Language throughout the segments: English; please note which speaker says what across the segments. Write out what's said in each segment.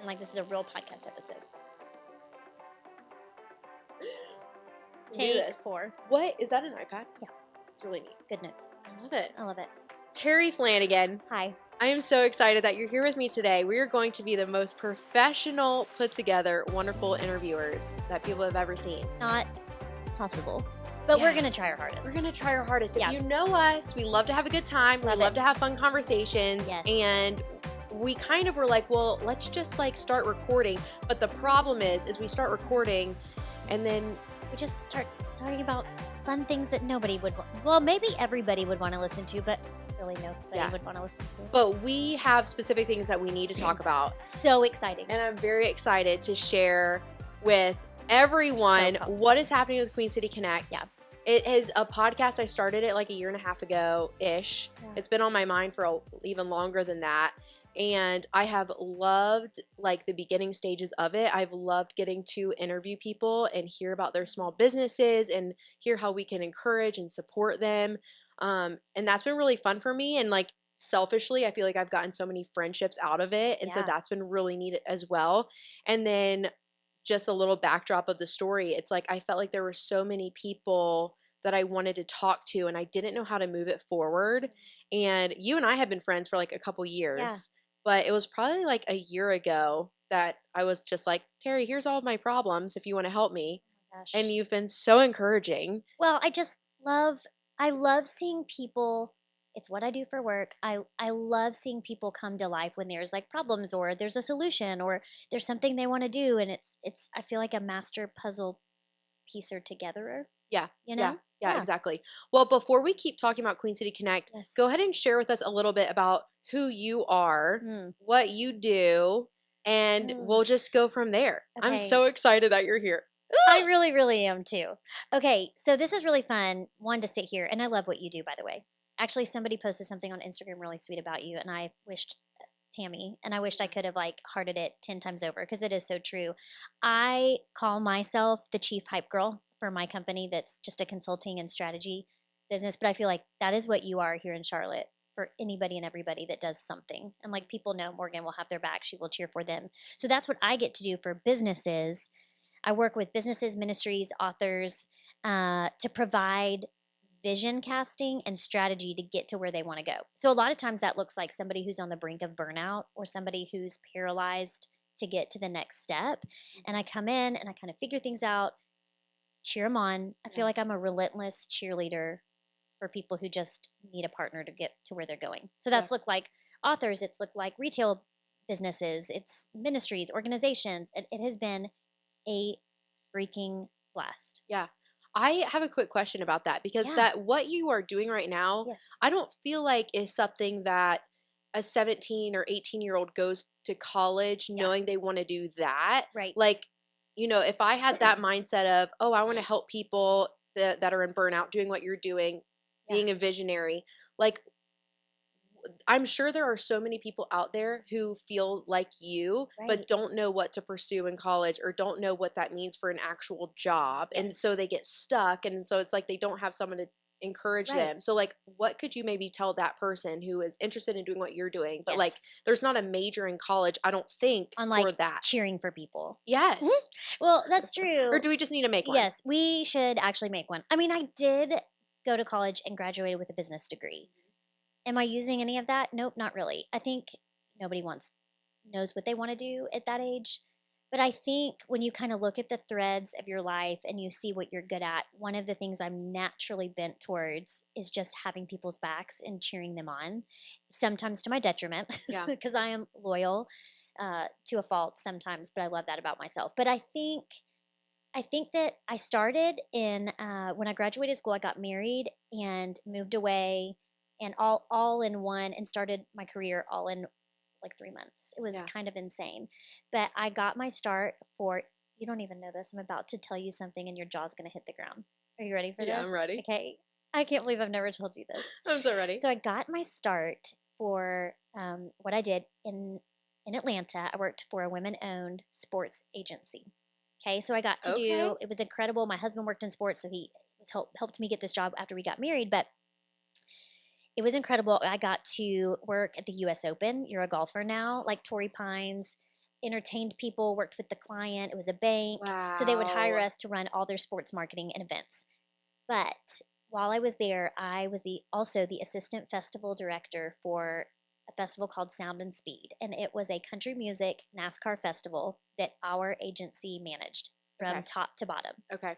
Speaker 1: like this is a real podcast episode.
Speaker 2: Take 4. What? Is that an iPad?
Speaker 1: Yeah.
Speaker 2: It's really neat.
Speaker 1: Good notes.
Speaker 2: I love it.
Speaker 1: I love it.
Speaker 2: Terri Flannagan.
Speaker 1: Hi.
Speaker 2: I am so excited that you're here with me today. We are going to be the most professional, put together, wonderful interviewers that people have ever seen.
Speaker 1: Not possible. But we're going to try our hardest.
Speaker 2: We're going to try our hardest.
Speaker 1: Yeah.
Speaker 2: If you know us, we love to have a good time. We love to have fun conversations.
Speaker 1: Yes.
Speaker 2: And we kind of were like, well, let's just like start recording. But the problem is we start recording and then
Speaker 1: we just start talking about fun things that nobody would want. Well, maybe everybody would want to listen to, but really nobody would want to listen to.
Speaker 2: But we have specific things that we need to talk about.
Speaker 1: So exciting.
Speaker 2: And I'm very excited to share with everyone what is happening with Queen City Connect.
Speaker 1: Yeah.
Speaker 2: It is a podcast. I started it like a 1.5 years ago-ish. Yeah. It's been on my mind for even longer than that. And I have loved like the beginning stages of it. I've loved getting to interview people and hear about their small businesses and hear how we can encourage and support them. And that's been really fun for me. And like selfishly, I feel like I've gotten so many friendships out of it. And so that's been really neat as well. And then just a little backdrop of the story. It's like I felt like there were so many people that I wanted to talk to and I didn't know how to move it forward. And you and I have been friends for like a couple years. Yeah. But it was probably like a year ago that I was just like, Terri, here's all of my problems if you want to help me. Oh, and you've been so encouraging.
Speaker 1: Well, I love seeing people. It's what I do for work. I love seeing people come to life when there's like problems or there's a solution or there's something they want to do. And it's I feel like a master puzzle piecer togetherer.
Speaker 2: Yeah.
Speaker 1: You know?
Speaker 2: Yeah, exactly. Well, before we keep talking about Queen City Connect, go ahead and share with us a little bit about who you are, what you do, and we'll just go from there. Okay. I'm so excited that you're here.
Speaker 1: I really, really am too. Okay, so this is really fun, one, to sit here, and I love what you do, by the way. Actually, somebody posted something on Instagram really sweet about you, and I wished I could have like hearted it 10 times over because it is so true. I call myself the chief hype girl for my company that's just a consulting and strategy business, but I feel like that is what you are here in Charlotte for anybody and everybody that does something. And like people know Morgan will have their back. She will cheer for them. So that's what I get to do for businesses. I work with businesses, ministries, authors to provide vision casting and strategy to get to where they want to go. So a lot of times that looks like somebody who's on the brink of burnout or somebody who's paralyzed to get to the next step. And I come in and I kind of figure things out, cheer them on. I feel like I'm a relentless cheerleader for people who just need a partner to get to where they're going. So that's looked like authors, it's looked like retail businesses, it's ministries, organizations. It has been a freaking blast.
Speaker 2: Yeah. I have a quick question about that because that what you are doing right now, I don't feel like is something that a 17 or 18-year-old goes to college knowing they want to do that.
Speaker 1: Right.
Speaker 2: Like, you know, if I had that mindset of, oh, I want to help people that are in burnout doing what you're doing, being a visionary, like I'm sure there are so many people out there who feel like you, but don't know what to pursue in college or don't know what that means for an actual job. And so they get stuck. And so it's like they don't have someone to encourage them. So like, what could you maybe tell that person who is interested in doing what you're doing, but like there's not a major in college, I don't think,
Speaker 1: on
Speaker 2: for
Speaker 1: like
Speaker 2: that.
Speaker 1: Cheering for people.
Speaker 2: Yes.
Speaker 1: Well, that's true.
Speaker 2: Or do we just need to make one?
Speaker 1: Yes, we should actually make one. I mean, I did go to college and graduated with a business degree. Am I using any of that? Nope, not really. I think nobody knows what they want to do at that age. But I think when you kind of look at the threads of your life and you see what you're good at, one of the things I'm naturally bent towards is just having people's backs and cheering them on, sometimes to my detriment, because I am loyal to a fault sometimes, but I love that about myself. But I think that I started in when I graduated school, I got married and moved away and all in one and started my career all in like 3 months. It was kind of insane. But I got my start for, you don't even know this, I'm about to tell you something and your jaw's going to hit the ground. Are you ready for this?
Speaker 2: Yeah, I'm ready.
Speaker 1: Okay. I can't believe I've never told you this.
Speaker 2: I'm so ready.
Speaker 1: So I got my start for what I did in Atlanta. I worked for a women-owned sports agency. Okay, so I got to do, it was incredible. My husband worked in sports, so he helped me get this job after we got married, but it was incredible. I got to work at the U.S. Open. You're a golfer now, like Torrey Pines, entertained people, worked with the client. It was a bank. So they would hire
Speaker 2: Wow.
Speaker 1: us to run all their sports marketing and events. But while I was there, I was also the assistant festival director for a festival called Sound and Speed. And it was a country music NASCAR festival that our agency managed from
Speaker 2: Okay.
Speaker 1: top to bottom.
Speaker 2: Okay.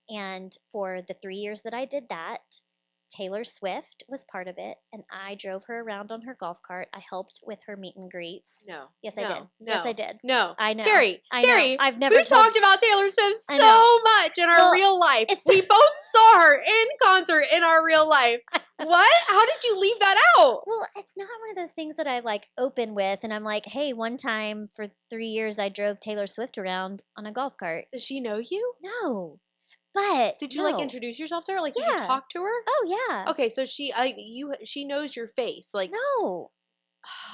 Speaker 1: And for the 3 years that I did that, Taylor Swift was part of it, and I drove her around on her golf cart. I helped with her meet and greets.
Speaker 2: No.
Speaker 1: Yes,
Speaker 2: no,
Speaker 1: I did.
Speaker 2: No.
Speaker 1: Yes, I did.
Speaker 2: No.
Speaker 1: I know.
Speaker 2: Terri.
Speaker 1: I know.
Speaker 2: Terri.
Speaker 1: I've never
Speaker 2: We've
Speaker 1: told
Speaker 2: talked about Taylor Swift
Speaker 1: I
Speaker 2: so
Speaker 1: know.
Speaker 2: much in our
Speaker 1: Well,
Speaker 2: real life.
Speaker 1: it's-
Speaker 2: We both saw her in concert in our real life. What? How did you leave that out?
Speaker 1: Well, it's not one of those things that I like open with, and I'm like, hey, one time for 3 years I drove Taylor Swift around on a golf cart.
Speaker 2: Does she know you?
Speaker 1: No, but
Speaker 2: Did you
Speaker 1: no.
Speaker 2: like introduce yourself to her? Like, did you
Speaker 1: Yeah.
Speaker 2: talk to her?
Speaker 1: Oh yeah.
Speaker 2: Okay, so she knows your face. Like,
Speaker 1: No,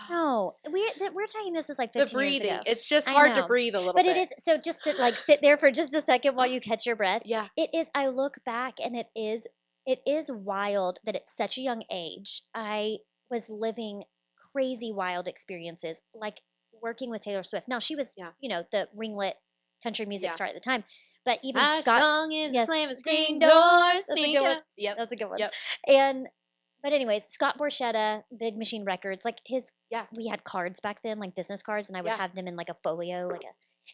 Speaker 1: no. We're taking this as like
Speaker 2: the
Speaker 1: 15 years
Speaker 2: breathing.
Speaker 1: ago.
Speaker 2: It's just
Speaker 1: I
Speaker 2: hard to
Speaker 1: know.
Speaker 2: breathe a little
Speaker 1: But
Speaker 2: bit.
Speaker 1: it is so just to like sit there for just a second while you catch your breath.
Speaker 2: Yeah.
Speaker 1: It is. I look back and it is wild that at such a young age I was living crazy wild experiences, like working with Taylor Swift. Now she was,
Speaker 2: Yeah.
Speaker 1: the ringlet country music
Speaker 2: Yeah.
Speaker 1: star at the time, but even
Speaker 2: My
Speaker 1: Scott.
Speaker 2: song is
Speaker 1: yes,
Speaker 2: slamming screen
Speaker 1: Screen
Speaker 2: doors.
Speaker 1: That's a good
Speaker 2: sneaking
Speaker 1: one.
Speaker 2: up. Yep.
Speaker 1: That's a good one.
Speaker 2: Yep.
Speaker 1: And but anyways, Scott Borchetta, Big Machine Records, like
Speaker 2: Yeah.
Speaker 1: we had cards back then, like business cards, and I would
Speaker 2: Yeah.
Speaker 1: have them in like a folio,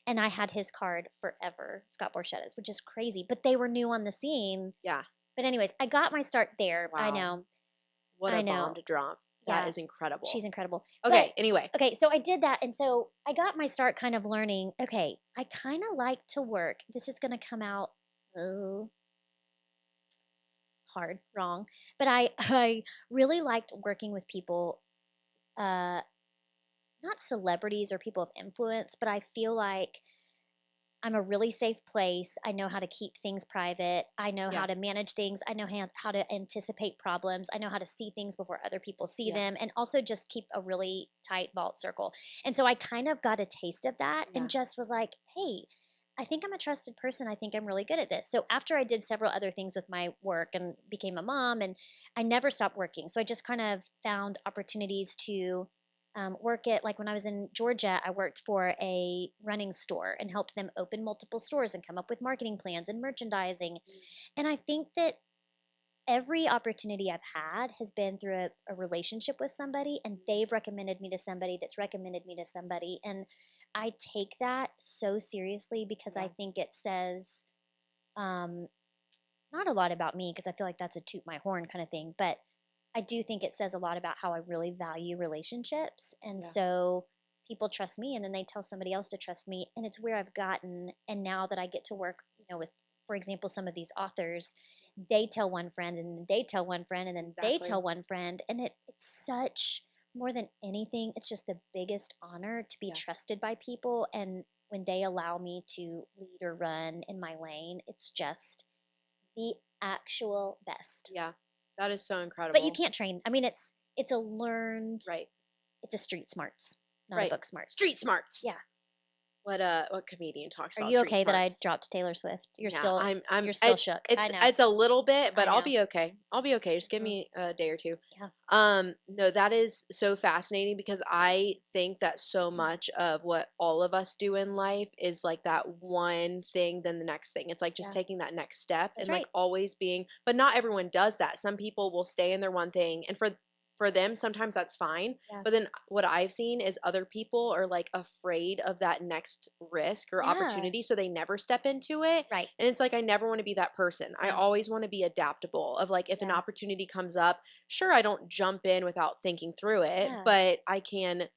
Speaker 1: and I had his card forever, Scott Borchetta's, which is crazy. But they were new on the scene.
Speaker 2: Yeah.
Speaker 1: But anyways, I got my start there. I
Speaker 2: Wow.
Speaker 1: know.
Speaker 2: What
Speaker 1: I
Speaker 2: a
Speaker 1: know.
Speaker 2: bomb to drop. That
Speaker 1: Yeah.
Speaker 2: is incredible.
Speaker 1: She's incredible.
Speaker 2: Okay, anyway.
Speaker 1: Okay, so I did that. And so I got my start kind of learning, okay, I kind of like to work. This is going to come out hard, wrong. But I really liked working with people, not celebrities or people of influence, but I feel like I'm a really safe place. I know how to keep things private. I know
Speaker 2: Yeah.
Speaker 1: how to manage things. I know how to anticipate problems. I know how to see things before other people see
Speaker 2: Yeah.
Speaker 1: them, and also just keep a really tight vault circle. And so I kind of got a taste of that
Speaker 2: Yeah.
Speaker 1: and just was like, hey, I think I'm a trusted person. I think I'm really good at this. So after I did several other things with my work and became a mom, and I never stopped working. So I just kind of found opportunities to work at, like when I was in Georgia, I worked for a running store and helped them open multiple stores and come up with marketing plans and merchandising. And I think that every opportunity I've had has been through a relationship with somebody, and they've recommended me to somebody that's recommended me to somebody. And I take that so seriously because I
Speaker 2: Yeah.
Speaker 1: think it says not a lot about me, because I feel like that's a toot my horn kind of thing, but I do think it says a lot about how I really value relationships. And
Speaker 2: Yeah.
Speaker 1: so people trust me, and then they tell somebody else to trust me. And it's where I've gotten. And now that I get to work, with, for example, some of these authors, they tell one friend, and then they tell one friend, and then they
Speaker 2: Exactly.
Speaker 1: tell one friend. And it's such, more than anything, it's just the biggest honor to be
Speaker 2: Yeah.
Speaker 1: trusted by people. And when they allow me to lead or run in my lane, it's just the actual best.
Speaker 2: Yeah. That is so incredible.
Speaker 1: But you can't train. I mean, it's a learned,
Speaker 2: Right.
Speaker 1: it's a street smarts, not
Speaker 2: Right.
Speaker 1: a book smarts.
Speaker 2: Street smarts.
Speaker 1: Yeah.
Speaker 2: What comedian talks
Speaker 1: Are
Speaker 2: about
Speaker 1: you
Speaker 2: street
Speaker 1: okay that I
Speaker 2: smarts?
Speaker 1: dropped Taylor Swift? You're
Speaker 2: Yeah,
Speaker 1: still
Speaker 2: I'm
Speaker 1: you're still
Speaker 2: it-
Speaker 1: shook.
Speaker 2: It's
Speaker 1: I know.
Speaker 2: it's a little bit, but
Speaker 1: I
Speaker 2: I'll
Speaker 1: know.
Speaker 2: be okay. I'll be okay. Just give
Speaker 1: Mhm.
Speaker 2: me a day or two.
Speaker 1: Yeah.
Speaker 2: No, that is so fascinating because I think that so
Speaker 1: Mm.
Speaker 2: much of what all of us do in life is like that one thing, then the next thing. It's like just
Speaker 1: Yeah.
Speaker 2: taking that next step
Speaker 1: That's
Speaker 2: and like
Speaker 1: right.
Speaker 2: always being, but not everyone does that. Some people will stay in their one thing, and for them sometimes that's fine.
Speaker 1: Yeah.
Speaker 2: But then what I've seen is other people are like afraid of that next risk or
Speaker 1: Yeah.
Speaker 2: opportunity, so they never step into it.
Speaker 1: Right.
Speaker 2: And it's like I never want to be that person. I
Speaker 1: No.
Speaker 2: always want to be adaptable. Of like if an
Speaker 1: Yeah.
Speaker 2: opportunity comes up, sure, I don't jump in without thinking through it,
Speaker 1: Yeah.
Speaker 2: but I can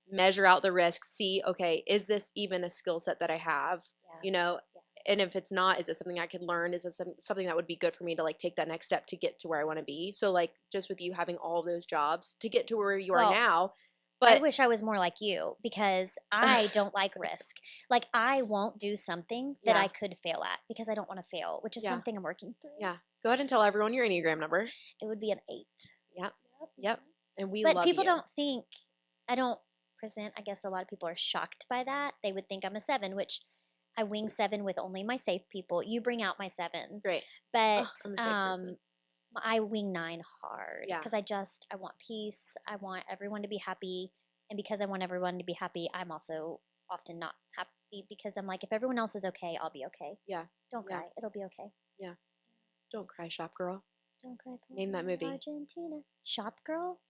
Speaker 2: measure out the risk, see, okay, is this even a skill set that I have?
Speaker 1: Yeah.
Speaker 2: Yeah. And if it's not, is it something I could learn? Is it something that would be good for me to like take that next step to get to where I want to be? So like just with you having all of those jobs to get to where you are
Speaker 1: Well,
Speaker 2: now.
Speaker 1: I
Speaker 2: But
Speaker 1: wish I was more like you, because I don't like risk. Like I won't do something that
Speaker 2: Yeah.
Speaker 1: I could fail at because I don't want to fail, which is
Speaker 2: Yeah.
Speaker 1: something I'm working through.
Speaker 2: yeah, go ahead and tell everyone your Enneagram number.
Speaker 1: It would be an 8.
Speaker 2: Yep. Yep. And we
Speaker 1: But
Speaker 2: love
Speaker 1: people
Speaker 2: you.
Speaker 1: don't think, I don't present, I guess a lot of people are shocked by that. They would think I'm a 7, which I wing 7 with only my safe people. You bring out my 7.
Speaker 2: Great.
Speaker 1: But
Speaker 2: I'm a safe person.
Speaker 1: I wing 9 hard
Speaker 2: Yeah.
Speaker 1: because I want peace. I want everyone to be happy. And because I want everyone to be happy, I'm also often not happy because I'm like, if everyone else is okay, I'll be okay.
Speaker 2: Yeah.
Speaker 1: Don't
Speaker 2: Yeah.
Speaker 1: cry. It'll be okay.
Speaker 2: Yeah. Don't cry, shop girl.
Speaker 1: Don't cry for
Speaker 2: Name that
Speaker 1: me,
Speaker 2: movie.
Speaker 1: Argentina. Shop Girl?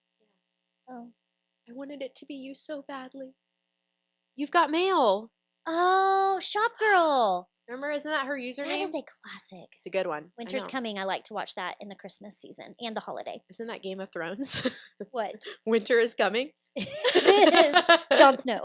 Speaker 1: Oh.
Speaker 2: I wanted it to be you so badly. You've got mail.
Speaker 1: Oh, Shop Girl.
Speaker 2: Remember, isn't that her username?
Speaker 1: That is a classic.
Speaker 2: It's a good one.
Speaker 1: Winter's Coming. I like to watch that in the Christmas season and the holiday.
Speaker 2: Isn't that Game of Thrones?
Speaker 1: What?
Speaker 2: Winter is coming.
Speaker 1: It is. Jon Snow.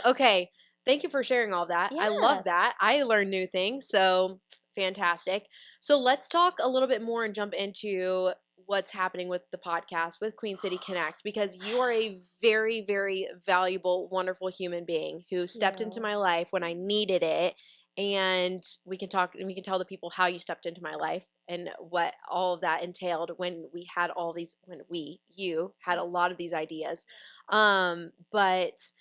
Speaker 2: Okay. Thank you for sharing all that. I
Speaker 1: Yeah.
Speaker 2: love that. I learned new things. So fantastic. So let's talk a little bit more and jump into what's happening with the podcast with Queen City Connect, because you are a very, very valuable, wonderful human being who stepped into
Speaker 1: you.
Speaker 2: my life when I needed it. And we can talk and we can tell the people how you stepped into my life and what all of that entailed when we had all these, you had a lot of these ideas. But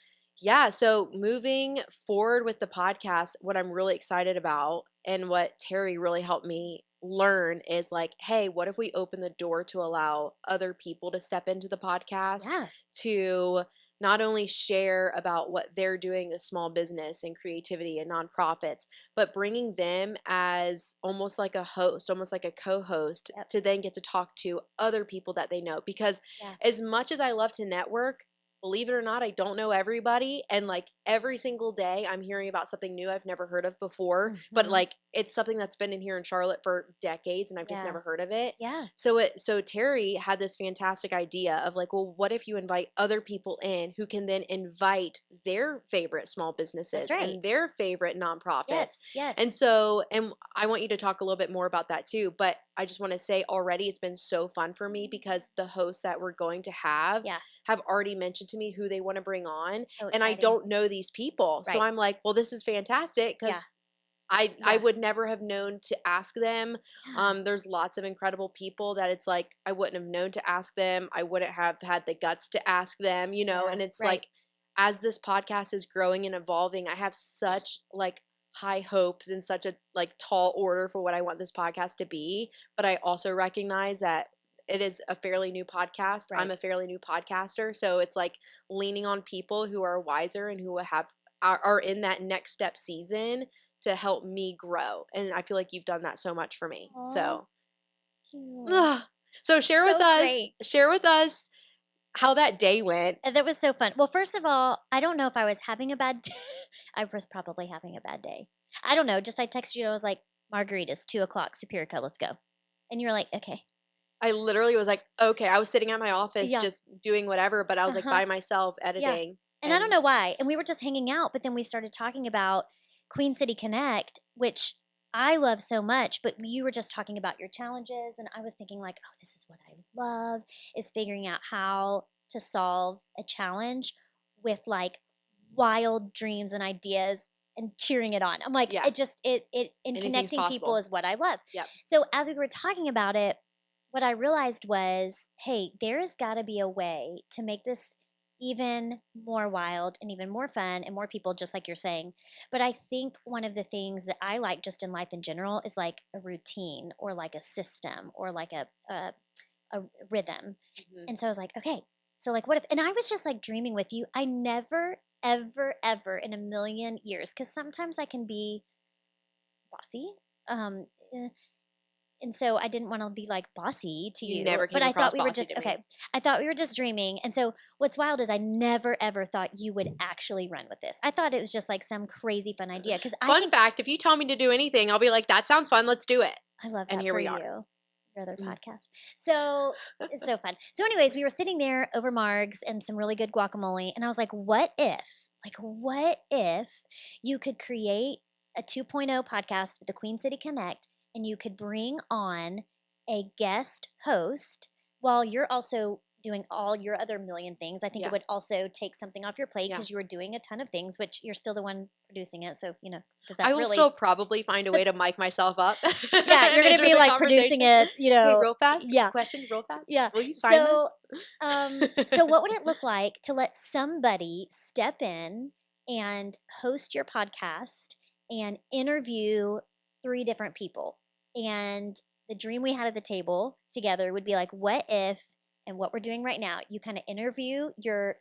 Speaker 2: yeah, so moving forward with the podcast, what I'm really excited about and what Terri really helped me learn is like, hey, what if we open the door to allow other people to step into the podcast
Speaker 1: Yeah.
Speaker 2: to not only share about what they're doing as small business and creativity and nonprofits, but bringing them as almost like a host, almost like a co-host
Speaker 1: Yep.
Speaker 2: to then get to talk to other people that they know. Because
Speaker 1: Yeah.
Speaker 2: as much as I love to network, believe it or not, I don't know everybody. And like every single day I'm hearing about something new I've never heard of before, but
Speaker 1: Mhm.
Speaker 2: like it's something that's been in here in Charlotte for decades and I've just
Speaker 1: Yeah.
Speaker 2: never heard of it.
Speaker 1: Yeah.
Speaker 2: So Terri had this fantastic idea of like, well, what if you invite other people in who can then invite their favorite small businesses
Speaker 1: right.
Speaker 2: and their favorite nonprofits?
Speaker 1: Yes. Yes.
Speaker 2: And so, and I want you to talk a little bit more about that too, but I just want to say already it's been so fun for me because the hosts that we're going to have
Speaker 1: Yeah.
Speaker 2: have already mentioned to me who they want to bring on,
Speaker 1: So
Speaker 2: and I
Speaker 1: exciting.
Speaker 2: don't know these people. So
Speaker 1: Right.
Speaker 2: I'm like, well, this is fantastic because
Speaker 1: Yeah.
Speaker 2: I
Speaker 1: Yeah.
Speaker 2: would never have known to ask them.
Speaker 1: Yeah.
Speaker 2: There's lots of incredible people that it's like I wouldn't have known to ask them. I wouldn't have had the guts to ask them, you know,
Speaker 1: Yeah,
Speaker 2: and it's
Speaker 1: right.
Speaker 2: like as this podcast is growing and evolving, I have such like high hopes and such a like tall order for what I want this podcast to be, but I also recognize that it is a fairly new podcast.
Speaker 1: Right.
Speaker 2: I'm a fairly new podcaster, so it's like leaning on people who are wiser and who are in that next step season to help me grow. And I feel like you've done that so much for me.
Speaker 1: Aw,
Speaker 2: So
Speaker 1: cute.
Speaker 2: so share
Speaker 1: So
Speaker 2: with us
Speaker 1: great.
Speaker 2: how that day went.
Speaker 1: And that was so fun. Well, first of all, I don't know if I was having a bad I was probably having a bad day. I don't know. Just I texted you. I was like, margaritas, 2:00, Superior, let's go. And you were like, okay.
Speaker 2: I literally was like, okay, I was sitting at my office
Speaker 1: Yeah.
Speaker 2: just doing whatever, but I was like
Speaker 1: Uh-huh.
Speaker 2: by myself editing.
Speaker 1: And I don't know why. And we were just hanging out, but then we started talking about Queen City Connect, which I love so much, but you were just talking about your challenges. And I was thinking like, oh, this is what I love, is figuring out how to solve a challenge with like wild dreams and ideas and cheering it on. I'm like,
Speaker 2: Yeah.
Speaker 1: it and
Speaker 2: Anything's
Speaker 1: connecting people
Speaker 2: possible.
Speaker 1: is what I love.
Speaker 2: Yep.
Speaker 1: So as we were talking about it, what I realized was, hey, there has got to be a way to make this even more wild and even more fun and more people, just like you're saying. But I think one of the things that I like just in life in general is like a routine or like a system or like a rhythm.
Speaker 2: Mhm.
Speaker 1: And so I was like, okay, so like what if, and I was just like dreaming with you. I never, ever, ever in a million years, because sometimes I can be bossy. And so I didn't want to be like bossy to you.
Speaker 2: never came
Speaker 1: but I
Speaker 2: across
Speaker 1: thought we were
Speaker 2: bossy
Speaker 1: just
Speaker 2: to me.
Speaker 1: okay. I thought we were just dreaming. And so what's wild is I never ever thought you would actually run with this. I thought it was just like some crazy fun idea. Because
Speaker 2: Fun fact, if you tell me to do anything, I'll be like, that sounds fun, let's do it.
Speaker 1: I love that
Speaker 2: And here
Speaker 1: for
Speaker 2: we are.
Speaker 1: you. Your other
Speaker 2: Mm.
Speaker 1: podcast. So it's so fun. So, anyways, we were sitting there over Margs and some really good guacamole, and I was like, what if you could create a 2.0 podcast with the Queen City Connect, and you could bring on a guest host while you're also doing all your other million things. I think
Speaker 2: Yeah.
Speaker 1: it would also take something off your plate
Speaker 2: Yeah.
Speaker 1: because you were doing a ton of things, which you're still the one producing it. So, does that
Speaker 2: I will
Speaker 1: really
Speaker 2: still probably find a way to mic myself up.
Speaker 1: yeah,
Speaker 2: and
Speaker 1: you're going to
Speaker 2: enter
Speaker 1: be
Speaker 2: the
Speaker 1: like producing
Speaker 2: conversation.
Speaker 1: it,
Speaker 2: Hey, real fast.
Speaker 1: Yeah.
Speaker 2: Question, real fast.
Speaker 1: Yeah.
Speaker 2: Will you sign
Speaker 1: So,
Speaker 2: this?
Speaker 1: so what would it look like to let somebody step in and host your podcast and interview 3 different people? And the dream we had at the table together would be like, what if, and what we're doing right now, you kind of interview your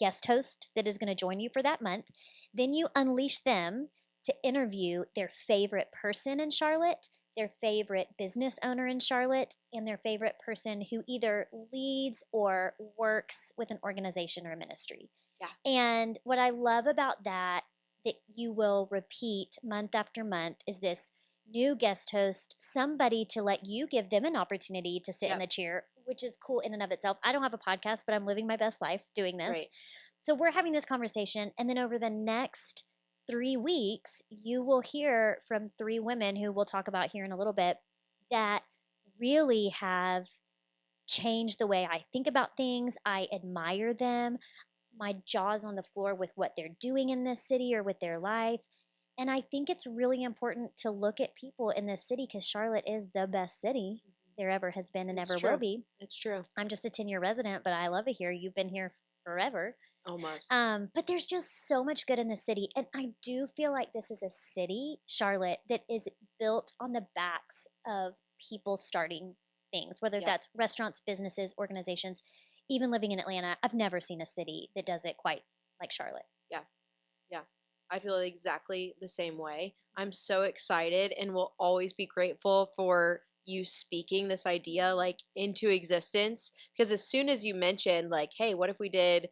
Speaker 1: guest host that is going to join you for that month. Then you unleash them to interview their favorite person in Charlotte, their favorite business owner in Charlotte, and their favorite person who either leads or works with an organization or a ministry.
Speaker 2: Yeah.
Speaker 1: And what I love about that you will repeat month after month is this new guest host, somebody to let you give them an opportunity to sit in the chair, which is cool in and of itself. I don't have a podcast, but I'm living my best life doing this.
Speaker 2: Right.
Speaker 1: So we're having this conversation, and then over the next 3 weeks, you will hear from 3 women who we'll talk about here in a little bit that really have changed the way I think about things. I admire them. My jaw's on the floor with what they're doing in this city or with their life. And I think it's really important to look at people in this city because Charlotte is the best city there ever has been and
Speaker 2: It's
Speaker 1: ever
Speaker 2: true.
Speaker 1: will be.
Speaker 2: It's true.
Speaker 1: I'm just a 10-year resident, but I love it here. You've been here forever.
Speaker 2: Almost.
Speaker 1: But there's just so much good in the city. And I do feel like this is a city, Charlotte, that is built on the backs of people starting things, whether that's restaurants, businesses, organizations. Even living in Atlanta, I've never seen a city that does it quite like Charlotte.
Speaker 2: Yeah. Yeah. I feel exactly the same way. I'm so excited and will always be grateful for you speaking this idea like into existence, because as soon as you mentioned like, hey, what if we did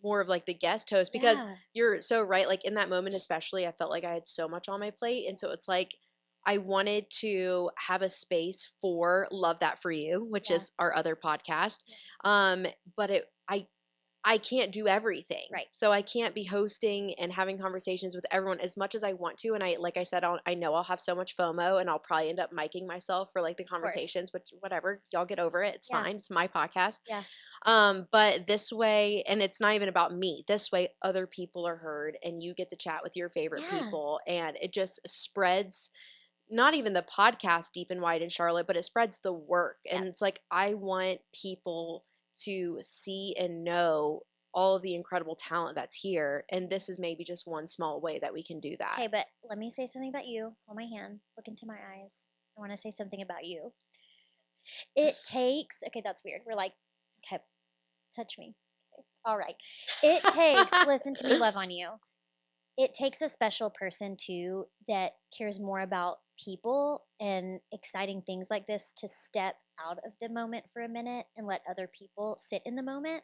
Speaker 2: more of like the guest host, because you're so right, like in that moment especially I felt like I had so much on my plate, and so it's like I wanted to have a space for Love That For You, which is our other podcast. But I can't do everything.
Speaker 1: Right.
Speaker 2: So I can't be hosting and having conversations with everyone as much as I want to. And like I said, I know I'll have so much FOMO and I'll probably end up micing myself for like the conversations, but whatever, y'all get over it. It's fine. It's my podcast.
Speaker 1: Yeah.
Speaker 2: But this way, and it's not even about me, this way other people are heard and you get to chat with your favorite people, and it just spreads not even the podcast deep and wide in Charlotte, but it spreads the work. And it's like, I want people to see and know all of the incredible talent that's here. And this is maybe just one small way that we can do that.
Speaker 1: Okay, but let me say something about you. Hold my hand. Look into my eyes. I want to say something about you. It takes, okay, that's weird. We're like, okay, touch me. Okay. All right. It takes, listen to me love on you. It takes a special person too that cares more about people and exciting things like this to step out of the moment for a minute and let other people sit in the moment.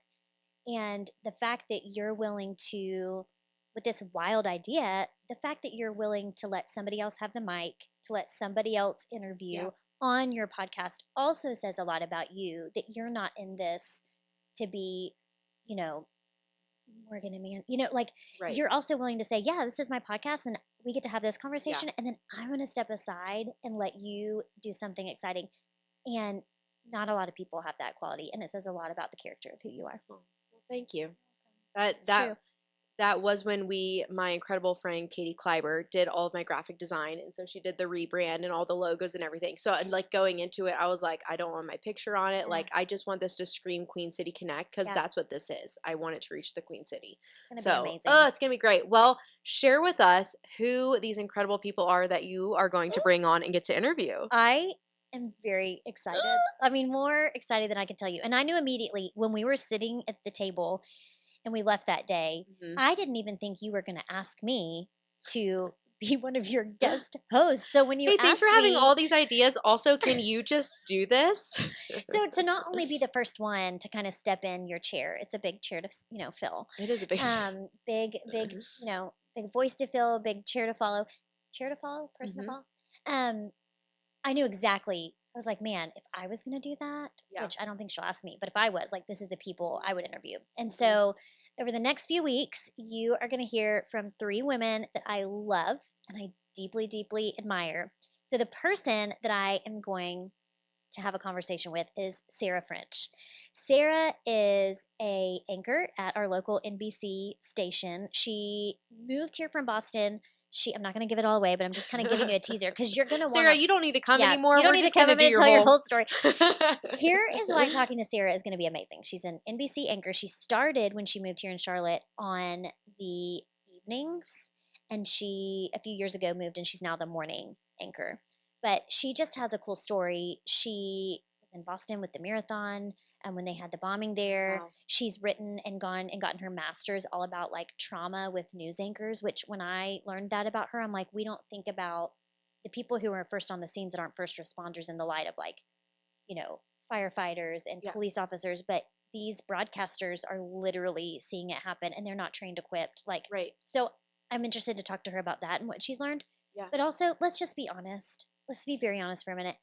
Speaker 1: And the fact that you're willing to, with this wild idea, the fact that you're willing to let somebody else have the mic, to let somebody else interview on your podcast also says a lot about you, that you're not in this to be, Morgan and man, like you're also willing to say, yeah, this is my podcast and we get to have this conversation. And then I'm going to step aside and let you do something exciting. And not a lot of people have that quality. And it says a lot about the character of who you are.
Speaker 2: Well, thank you. That was when my incredible friend Katie Kleiber did all of my graphic design, and so she did the rebrand and all the logos and everything. So like going into it, I was like, I don't want my picture on it. Like I just want this to scream Queen City Connect, because that's what this is. I want it to reach the Queen City.
Speaker 1: It's gonna be amazing.
Speaker 2: It's gonna be great. Well, share with us who these incredible people are that you are going to bring on and get to interview.
Speaker 1: I am very excited. I mean, more excited than I could tell you. And I knew immediately when we were sitting at the table and we left that day, I didn't even think you were going to ask me to be one of your guest hosts. So when you
Speaker 2: thanks for having all these ideas. Also, can you just do this?
Speaker 1: So to not only be the first one to kind of step in your chair, it's a big chair to fill.
Speaker 2: It is a big
Speaker 1: big big voice to fill, big chair to follow. Chair to follow, person to follow. I knew exactly. I was like, man, if I was going to do that, which I don't think she'll ask me, but if I was, like, this is the people I would interview. And so over the next few weeks, you are going to hear from 3 women that I love and I deeply, deeply admire. So the person that I am going to have a conversation with is Sarah French. Sarah is a anchor at our local NBC station. She moved here from Boston. I'm not going to give it all away, but I'm just kind of giving you a teaser because you're going to want
Speaker 2: Sarah, you don't need to come anymore.
Speaker 1: You don't
Speaker 2: We're
Speaker 1: need
Speaker 2: just
Speaker 1: to come. I'm going to tell your whole story. Here is why talking to Sarah is going to be amazing. She's an NBC anchor. She started when she moved here in Charlotte on the evenings, and she, a few years ago, moved, and she's now the morning anchor. But she just has a cool story. She was in Boston with the marathon and when they had the bombing there.
Speaker 2: Wow.
Speaker 1: She's written and gone and gotten her master's all about like trauma with news anchors, which when I learned that about her, I'm like, we don't think about the people who are first on the scenes that aren't first responders in the light of like, firefighters and
Speaker 2: Yeah.
Speaker 1: police officers, but these broadcasters are literally seeing it happen and they're not trained, equipped. Like,
Speaker 2: Right.
Speaker 1: so I'm interested to talk to her about that and what she's learned.
Speaker 2: Yeah.
Speaker 1: But also, let's just be honest. Let's be very honest for a minute.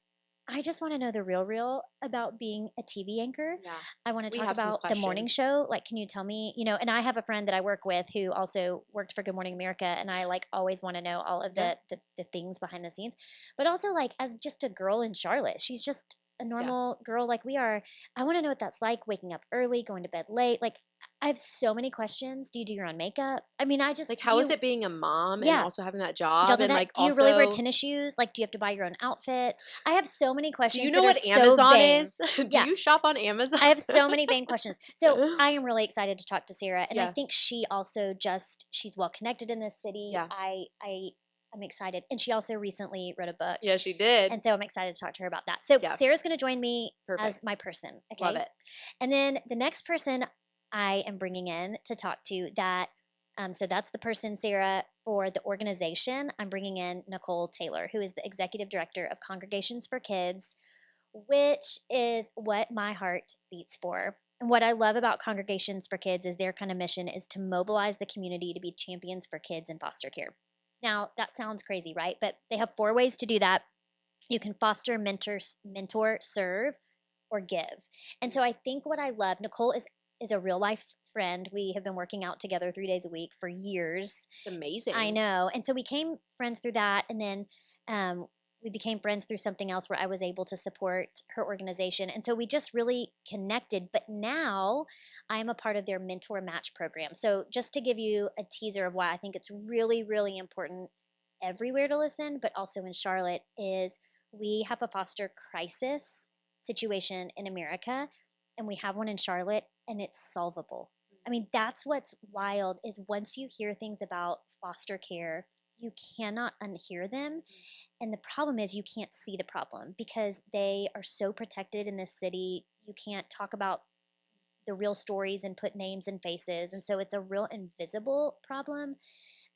Speaker 1: I just want to know the real about being a TV anchor.
Speaker 2: Yeah.
Speaker 1: I want to
Speaker 2: We
Speaker 1: talk
Speaker 2: have some
Speaker 1: about the morning
Speaker 2: questions.
Speaker 1: show. Like, can you tell me, and I have a friend that I work with who also worked for Good Morning America, and I like always want to know all of the things behind the scenes. But also, like, as just a girl in Charlotte, she's just a normal girl like we are. I want to know what that's like, waking up early, going to bed late. Like, I have so many questions. Do you do your own makeup? I mean, I just
Speaker 2: Like, how is it being a mom and
Speaker 1: Yeah.
Speaker 2: also having that job?
Speaker 1: Job
Speaker 2: And
Speaker 1: that,
Speaker 2: like,
Speaker 1: do you really wear
Speaker 2: also,
Speaker 1: tennis shoes? Like, do you have to buy your own outfits? I have so many
Speaker 2: do
Speaker 1: questions.
Speaker 2: you know
Speaker 1: that
Speaker 2: what
Speaker 1: are so
Speaker 2: Amazon
Speaker 1: vain.
Speaker 2: is? Do
Speaker 1: Yeah.
Speaker 2: you shop on Amazon?
Speaker 1: I have so many vain questions. So I am really excited to talk to Sarah, and I
Speaker 2: Yeah.
Speaker 1: think she also she's well connected in this city.
Speaker 2: Yeah.
Speaker 1: I'm excited, and she also recently wrote a book.
Speaker 2: Yeah, she did.
Speaker 1: And so I'm excited to talk to her about that. So
Speaker 2: Yeah.
Speaker 1: Sarah's going to join me
Speaker 2: Perfect.
Speaker 1: as my person. Okay.
Speaker 2: Love it.
Speaker 1: And then the next person I am bringing in to talk to so that's the person, Sarah, for the organization. I'm bringing in Nicole Taylor, who is the executive director of Congregations for Kids, which is what my heart beats for. And what I love about Congregations for Kids is their kind of mission is to mobilize the community to be champions for kids in foster care. Now, that sounds crazy, right? But they have 4 ways to do that. You can foster, mentor, serve, or give. And so I think what I love, Nicole is a real life friend. We have been working out together 3 days a week for years.
Speaker 2: It's amazing.
Speaker 1: I know. And so we became friends through that. And then we became friends through something else where I was able to support her organization. And so we just really connected. But now I am a part of their mentor match program. So just to give you a teaser of why I think it's really, really important everywhere to listen, but also in Charlotte, is we have a foster crisis situation in America, and we have one in Charlotte, and it's solvable. I mean, that's what's wild is once you hear things about foster care, you cannot unhear them. And the problem is you can't see the problem because they are so protected in this city. You can't talk about the real stories and put names and faces. And so it's a real invisible problem.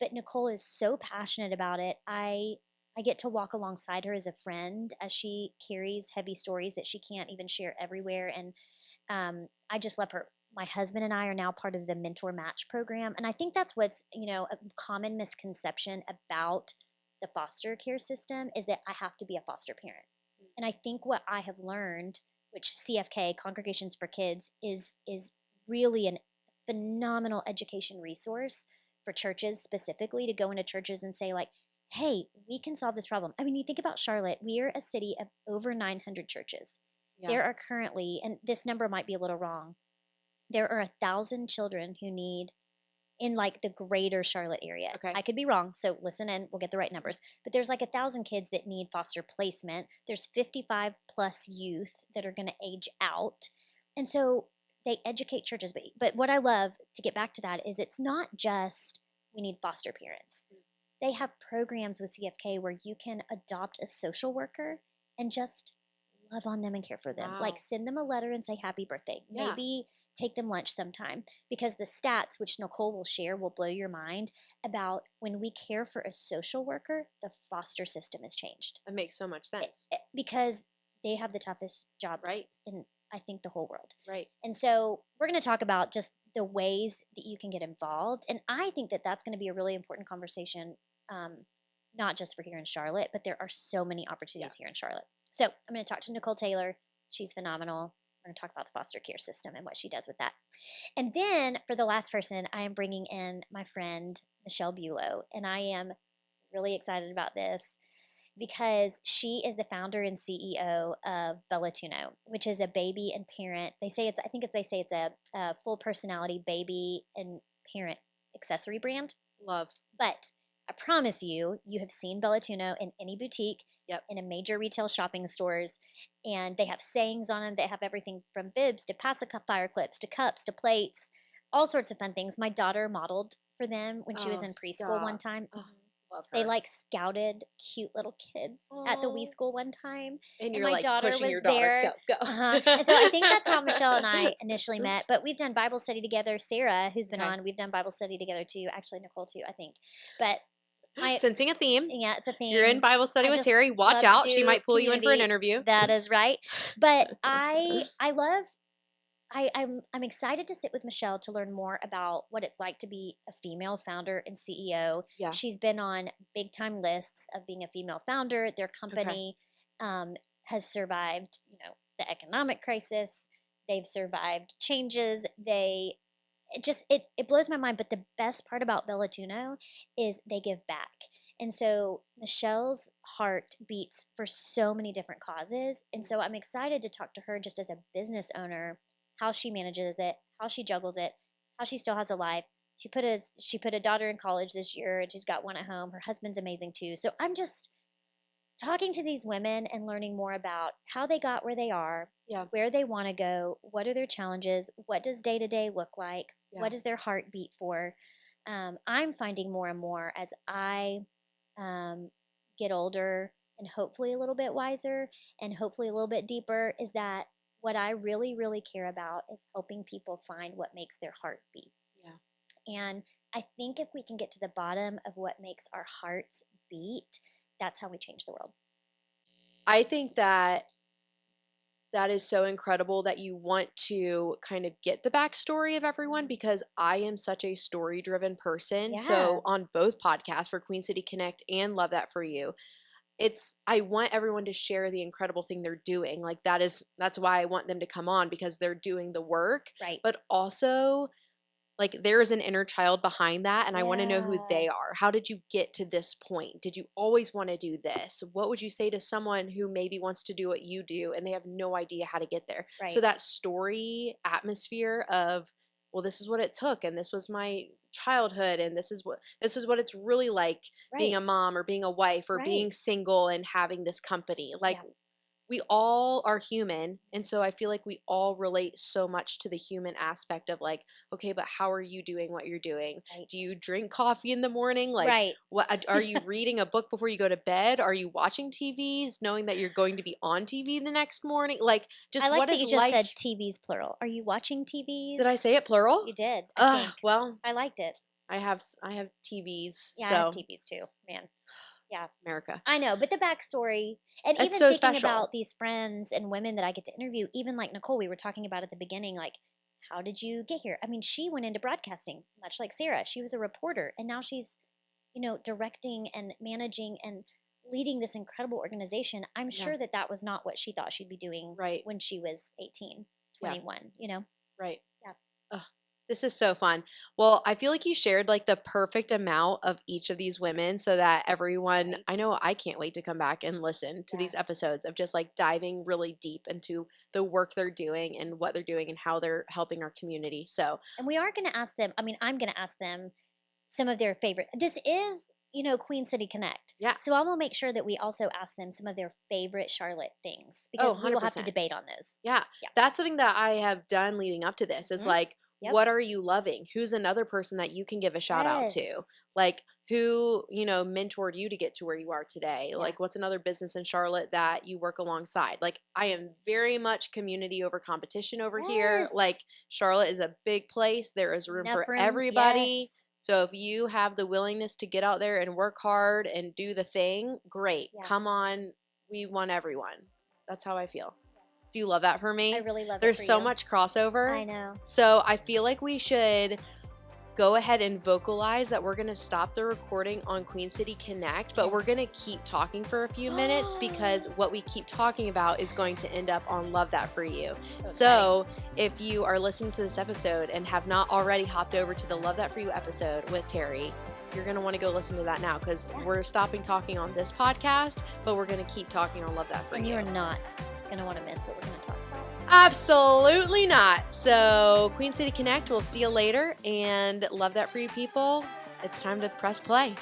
Speaker 1: But Nicole is so passionate about it. I get to walk alongside her as a friend as she carries heavy stories that she can't even share everywhere. And I just love her. My husband and I are now part of the Mentor Match program. And I think that's what's, a common misconception about the foster care system is that I have to be a foster parent. And I think what I have learned, which CFK, Congregations for Kids, is really a phenomenal education resource for churches specifically to go into churches and say like, hey, we can solve this problem. I mean, you think about Charlotte, we are a city of over 900 churches. Yeah. There are currently, and this number might be a little wrong, there are 1,000 children who need in like the greater Charlotte area.
Speaker 2: Okay.
Speaker 1: I could be wrong, so listen in, we'll get the right numbers. But there's like 1,000 kids that need foster placement. There's 55 plus youth that are going to age out. And so they educate churches. But what I love, to get back to that, is it's not just we need foster parents. They have programs with CFK where you can adopt a social worker and just love on them and care for them.
Speaker 2: Wow.
Speaker 1: Like send them a letter and say happy birthday.
Speaker 2: Yeah.
Speaker 1: Maybe take them lunch sometime, because the stats, which Nicole will share, will blow your mind about when we care for a social worker, the foster system has changed.
Speaker 2: It makes so much sense.
Speaker 1: Because they have the toughest jobs
Speaker 2: right.
Speaker 1: in, I think, the whole world.
Speaker 2: Right.
Speaker 1: And so we're going to talk about just the ways that you can get involved. And I think that that's going to be a really important conversation, not just for here in Charlotte, but there are so many opportunities here in Charlotte. So I'm going to talk to Nicole Taylor. She's phenomenal. We're going to talk about the foster care system and what she does with that. And then for the last person, I am bringing in my friend, Michelle Bulow. And I am really excited about this because she is the founder and CEO of Bellatuno, which is a baby and parent. They say it's a full personality baby and parent accessory brand.
Speaker 2: Love.
Speaker 1: But I promise you, you have seen Bellatuno in any boutique, in a major retail shopping stores, and they have sayings on them. They have everything from bibs to pacifier clips to cups to plates, all sorts of fun things. My daughter modeled for them when she was in preschool one time.
Speaker 2: Oh, Love her.
Speaker 1: They like scouted cute little kids at the Wii
Speaker 2: Aw.
Speaker 1: School one time.
Speaker 2: And you're
Speaker 1: my
Speaker 2: like
Speaker 1: daughter
Speaker 2: pushing
Speaker 1: was
Speaker 2: your daughter.
Speaker 1: there.
Speaker 2: Go.
Speaker 1: And so I think that's how Michelle and I initially met. But we've done Bible study together. Sarah, who's been
Speaker 2: Okay.
Speaker 1: on, we've done Bible study together too. Actually, Nicole too, I think. But
Speaker 2: Sensing a theme.
Speaker 1: yeah, it's a theme.
Speaker 2: You're in Bible study
Speaker 1: I
Speaker 2: with
Speaker 1: just
Speaker 2: Terri. Watch
Speaker 1: love to
Speaker 2: out. She
Speaker 1: do
Speaker 2: might pull you in for an
Speaker 1: community.
Speaker 2: interview.
Speaker 1: That is right. But I'm excited to sit with Michelle to learn more about what it's like to be a female founder and CEO.
Speaker 2: Yeah.
Speaker 1: She's been on big time lists of being a female founder. Their company has survived, the economic crisis. They've survived changes. It blows my mind. But the best part about Bellatuno is they give back. And so Michelle's heart beats for so many different causes. And so I'm excited to talk to her just as a business owner, how she manages it, how she juggles it, how she still has a life. She put a daughter in college this year, and she's got one at home. Her husband's amazing too. So I'm just talking to these women and learning more about how they got where they are, where they want to go, what are their challenges, what does day to day look like, what does their heart beat for. I'm finding more and more as I get older and hopefully a little bit wiser and hopefully a little bit deeper is that what I really, really care about is helping people find what makes their heart beat. Yeah. And I think if we can get to the bottom of what makes our hearts beat, that's how we change the world.
Speaker 2: I think that is so incredible that you want to kind of get the backstory of everyone, because I am such a story-driven person.
Speaker 1: Yeah.
Speaker 2: So on both podcasts, for Queen City Connect and Love That For You, I want everyone to share the incredible thing they're doing. Like that's why I want them to come on, because they're doing the work.
Speaker 1: Right.
Speaker 2: But also, like, there is an inner child behind that, and I want to know who they are. How did you get to this point? Did you always want to do this? What would you say to someone who maybe wants to do what you do and they have no idea how to get there?
Speaker 1: Right.
Speaker 2: So that story atmosphere of, well, this is what it took, and this was my childhood, and this is what it's really like being a mom or being a wife or being single and having this company. Like, we all are human, and so I feel like we all relate so much to the human aspect of, like, okay, but how are you doing what you're doing?
Speaker 1: Right.
Speaker 2: Do you drink coffee in the morning? Like, what are you reading a book before you go to bed? Are you watching TVs knowing that you're going to be on TV the next morning? Like, just
Speaker 1: I like
Speaker 2: what
Speaker 1: that
Speaker 2: is
Speaker 1: you just
Speaker 2: life?
Speaker 1: said TVs plural. Are you watching TVs?
Speaker 2: Did I say it plural?
Speaker 1: You did. I think.
Speaker 2: Well,
Speaker 1: I liked it.
Speaker 2: I have TVs.
Speaker 1: Yeah,
Speaker 2: so.
Speaker 1: I have TVs too, man. Yeah.
Speaker 2: America.
Speaker 1: I know, but the backstory, and
Speaker 2: It's
Speaker 1: even
Speaker 2: so
Speaker 1: thinking
Speaker 2: special.
Speaker 1: about these friends and women that I get to interview, even like Nicole, we were talking about at the beginning, like, how did you get here? I mean, she went into broadcasting, much like Sarah. She was a reporter, and now she's, directing and managing and leading this incredible organization. I'm sure that was not what she thought she'd be doing when she was 18, 21,
Speaker 2: Right.
Speaker 1: Yeah.
Speaker 2: Ugh. This is so fun. Well, I feel like you shared like the perfect amount of each of these women so that everyone, I know I can't wait to come back and listen to these episodes of just like diving really deep into the work they're doing and what they're doing and how they're helping our community. So,
Speaker 1: and we are going to ask them, I'm going to ask them some of their favorite, this is, Queen City Connect.
Speaker 2: Yeah.
Speaker 1: So I will make sure that we also ask them some of their favorite Charlotte things, because we will have to debate on those.
Speaker 2: Yeah. That's something that I have done leading up to this. Is like, what are you loving? Who's another person that you can give a shout out to? Like, who, mentored you to get to where you are today? Like, what's another business in Charlotte that you work alongside? Like, I am very much community over competition over here. Like, Charlotte is a big place. There is room for everybody. So if you have the willingness to get out there and work hard and do the thing, great. Come on. We want everyone. That's how I feel. Do you love that for me?
Speaker 1: I really love it.
Speaker 2: There's so much crossover.
Speaker 1: I know.
Speaker 2: So I feel like we should go ahead and vocalize that we're going to stop the recording on Queen City Connect, but we're going to keep talking for a few minutes because what we keep talking about is going to end up on Love That For You. So if you are listening to this episode and have not already hopped over to the Love That For You episode with Terri, you're going to want to go listen to that now, because we're stopping talking on this podcast, but we're going to keep talking on Love That For You.
Speaker 1: And you are not going to want to miss what we're going to talk about.
Speaker 2: Absolutely not. So Queen City Connect, we'll see you later, and Love That For You, people. It's time to press play.